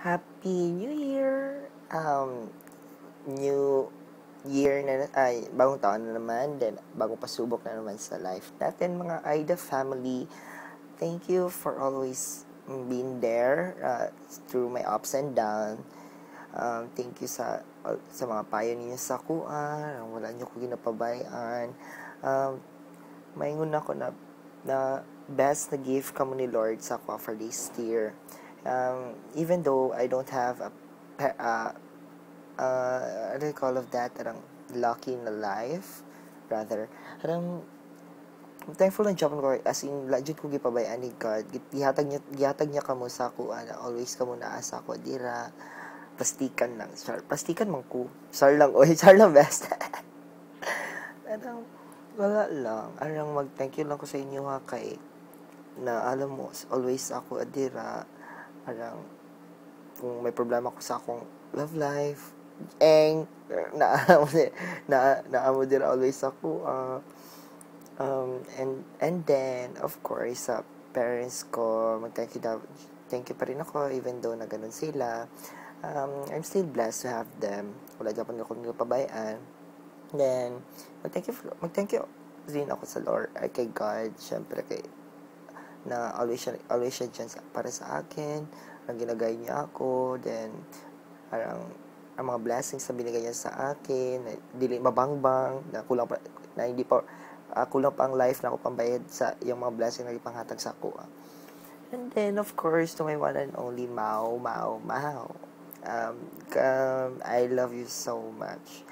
Happy New Year! New year na, bagong taon na naman, then bagong pasubok na naman sa life natin, mga Aida family. Thank you for always being there through my ups and downs. Thank you sa mga payo ninyo sa kuan, wala nyo ko ginapabayaan. Maingon ako na best na gift kamo ni Lord sa ako for this year. Even though I don't have what do you call of that, parang lucky in the life, rather, parang thankful lang job ko, as in, legit ko gipabayaan ni God, gihatag niya kamo sa ako, always kamo naasa ko, dira, plastikan lang, plastikan man ko, sar lang, best. Parang, wala lang, mag-thank you lang ko sa inyo ha, kay, na alam mo, always ako adira, parang, kung may problema ko sa akong love life, naamo din always ako, and then, of course, sa parents ko, thank you pa rin ako, even though na ganun sila, I'm still blessed to have them, wala dyan ako pabayaan. Then, mag-thank you din ako sa Lord, kay God, syempre na always siya dyan para sa akin, na ginagay niya ako, then, parang, ang mga blessings na binigay niya sa akin, na dili mabangbang, na kulang pa, na hindi pa, kulang pa ang life na ako pambayad sa yung mga blessing na ipanghatag sa ako. And then, of course, to my one and only Mao. I love you so much.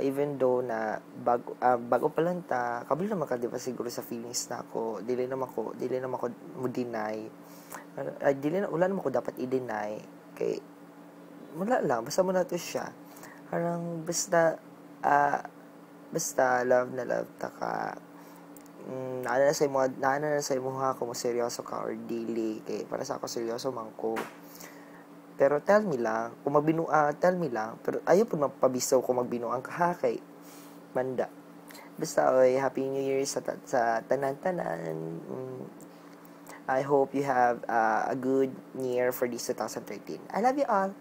Even though na bago pa lang ta, kabalo naman ka, di ba, siguro sa feelings na ako, dili naman ko mo deny. Wala naman ko dapat i-deny. Kay, wala lang, basta mo na to siya. Parang, basta love na love ta ka. Naana na sa imo ha, kung seryoso ka or dili. Kay, para sa ako, seryoso man ko. Pero tell me lang, tell me lang, pero ayaw po mapabisaw kung magbinuang ka ha, kay manda. Basta, Happy New Year sa tanan-tanan. I hope you have a good year for this 2013. I love you all.